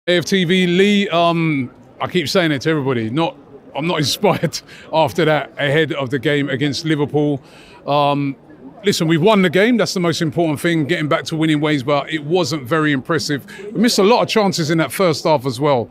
AFTV, Lee, I keep saying it to everybody, I'm not inspired after that ahead of the game against Liverpool. Listen, we've won the game. That's the most important thing, getting back to winning ways, but it wasn't very impressive. We missed a lot of chances in that first half as well.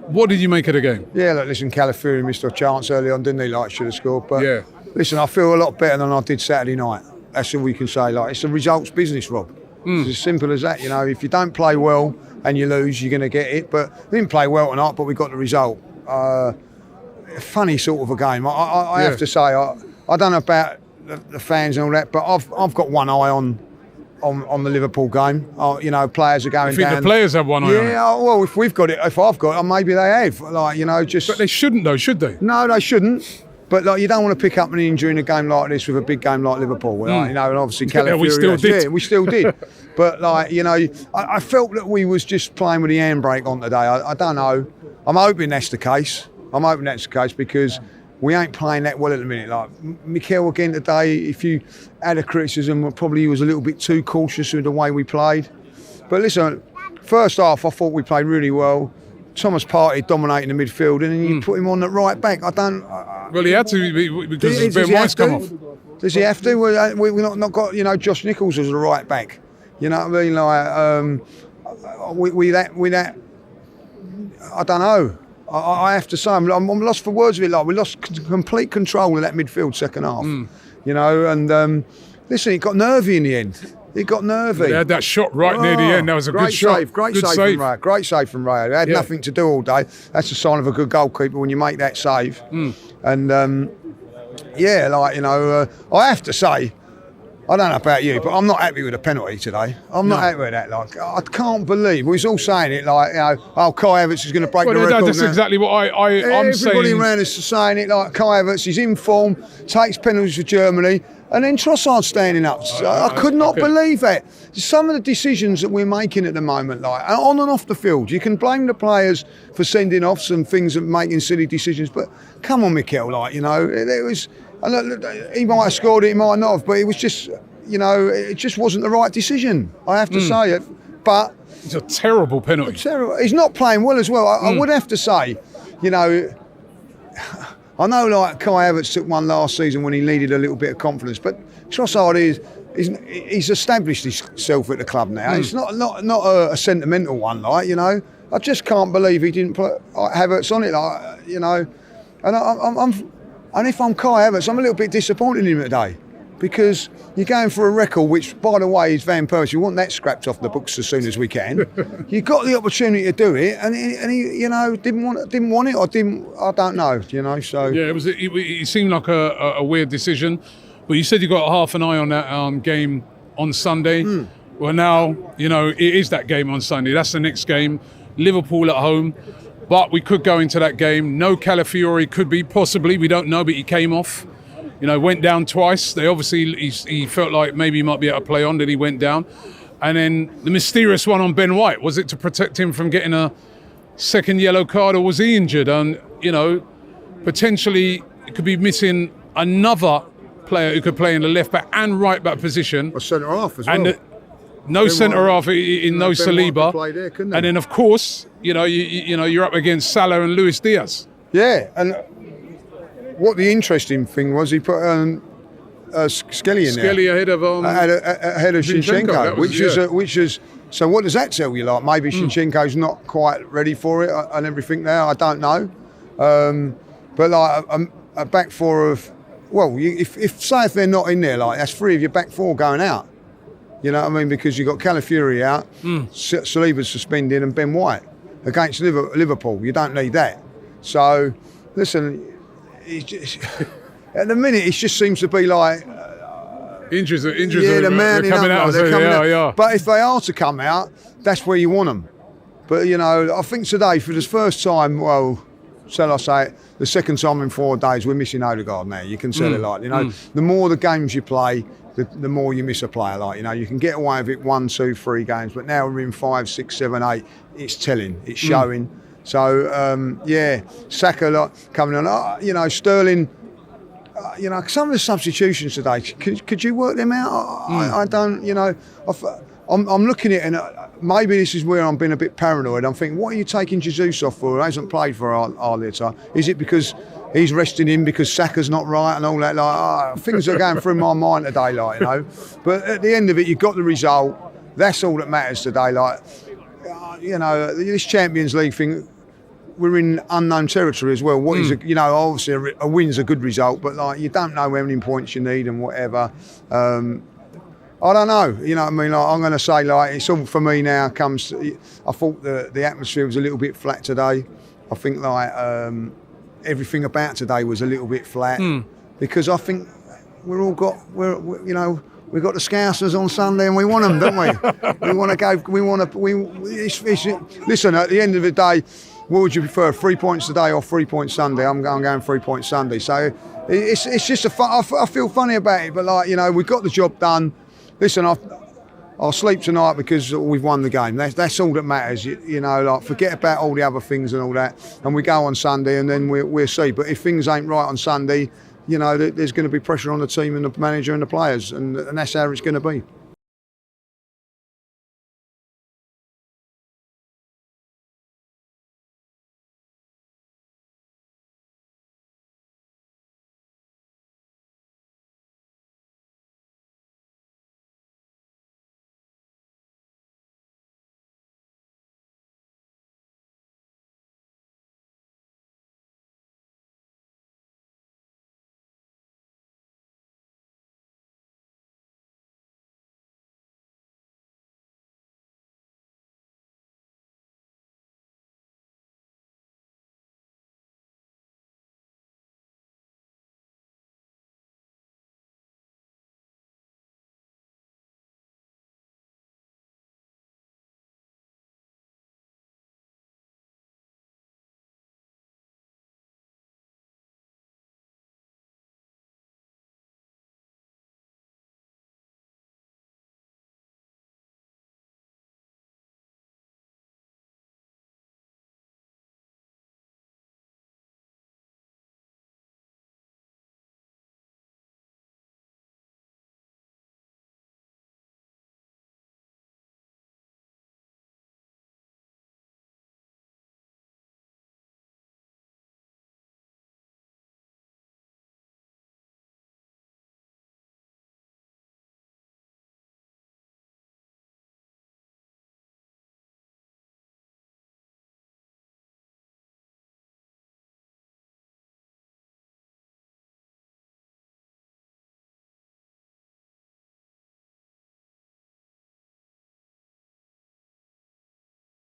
What did you make of the game? Yeah, look, listen, Calafiori missed a chance early on, didn't he? Like, should have scored. But yeah. Listen, I feel a lot better than I did Saturday night. That's all we can say. Like, it's a results business, Rob. It's as simple as that. You know, if you don't play well and you lose, you're going to get it. But we didn't play well tonight, but we got the result. Funny sort of a game. I have to say, I don't know about the fans and all that, but I've got one eye on the Liverpool game. You know, players are going down. The players have one eye on it? Yeah, well, if I've got it, maybe they have. Like, you know, just. But they shouldn't, though, should they? No, they shouldn't. But like, you don't want to pick up an injury in a game like this with a big game like Liverpool. Like, you know, and obviously Calafiori. We still did. Yeah, we still did. But like, you know, I felt that we was just playing with the handbrake on today. I don't know. I'm hoping that's the case. Because we ain't playing that well at the minute. Like Mikel again today, if you had a criticism, probably he was a little bit too cautious with the way we played. But listen, first half I thought we played really well. Thomas Partey dominating the midfield, and then you put him on the right back. Well, he had to because Ben White's come off. Does he have to? We've not got, you know, Josh Nichols as a right back. You know what I mean? Like we that. I don't know. I have to say, I'm lost for words with it. Like, we lost complete control of that midfield second half. You know, and listen, it got nervy in the end. It got nervy. They had that shot right near the end. That was a good shot. Great save from Ray. Great save from Ray. They had nothing to do all day. That's a sign of a good goalkeeper when you make that save. And yeah, like, you know, I have to say, I don't know about you, but I'm not happy with the penalty today. I'm not happy with that. Like, I can't believe we was all saying it. Like, you know, Kai Havertz is going to break the record. That's exactly what I'm saying. Everybody around us is saying it. Like, Kai Havertz, he's in form, takes penalties for Germany, and then Trossard's standing up. I could not believe that. Some of the decisions that we're making at the moment, like on and off the field, you can blame the players for sending offs and things and making silly decisions, but come on, Mikel, like, you know, it was. He might have scored it, he might not have, but it was just, you know, it just wasn't the right decision. I have to say it. But it's a terrible penalty. Terrible. He's not playing well as well. I would have to say, you know, I know like Kai Havertz took one last season when he needed a little bit of confidence, but Trossard he's established himself at the club now. It's not a sentimental one, like, you know. I just can't believe he didn't put Havertz on it, like, you know. And if I'm Kai Havertz, I'm a little bit disappointed in him today, because you're going for a record which, by the way, is Van Persie. You want that scrapped off the books as soon as we can. You got the opportunity to do it, and he you know, didn't want it, or didn't. I don't know, you know. So yeah, it seemed like a weird decision. But you said you got half an eye on that game on Sunday. Well, now, you know, it is that game on Sunday. That's the next game. Liverpool at home. But we could go into that game. No Calafiori, could be, possibly. We don't know, but he came off. You know, went down twice. They obviously, he felt like maybe he might be able to play on, then he went down. And then the mysterious one on Ben White. Was it to protect him from getting a second yellow card, or was he injured? And, you know, potentially it could be missing another player who could play in the left back and right back position. A centre half as well. And no centre half in no Saliba. And then, of course, you know, you're up against Salah and Luis Diaz. Yeah, and what the interesting thing was, he put Skelly in there. Skelly ahead of Zinchenko, which is. So what does that tell you? Like, maybe Zinchenko's not quite ready for it and everything there. I don't know, but like a back four of, well, if they're not in there, like, that's three of your back four going out. You know what I mean? Because you've got Calafiori out, Saliba's suspended, and Ben White against Liverpool. You don't need that. So, listen, at the minute, it just seems to be like injuries are coming out. Yeah. But if they are to come out, that's where you want them. But, you know, I think today, for the first time, well, shall I say it, the second time in 4 days, we're missing Odegaard now. You can tell it, like, you know, the more the games you play, the more you miss a player. Like, you know, you can get away with it 1, 2, 3 games, but now we're in 5, 6, 7, 8. It's telling, it's showing. So yeah, Saka like coming on. You know, Sterling. You know, some of the substitutions today. Could you work them out? I don't. You know, I'm looking at it, and maybe this is where I'm being a bit paranoid. I'm thinking, what are you taking Jesus off for? Who hasn't played for Arteta? Is it because he's resting him because Saka's not right and all that? Things are going through my mind today, But at the end of it, you've got the result. That's all that matters today. This Champions League thing, we're in unknown territory as well. What is obviously a win's a good result, but you don't know how many points you need and whatever. I don't know, you know what I mean? I'm going to say, it's all for me now. I thought the atmosphere was a little bit flat today. I think everything about today was a little bit flat because I think we've got the Scousers on Sunday and we want them, don't we? Listen, at the end of the day, what would you prefer, 3 points today or 3 points Sunday? I'm going 3 points Sunday. So it's just I feel funny about it, but we've got the job done. Listen, I'll sleep tonight because we've won the game. That's all that matters. Forget about all the other things and all that. And we go on Sunday and then we'll see. But if things ain't right on Sunday, there's going to be pressure on the team and the manager and the players. And that's how it's going to be.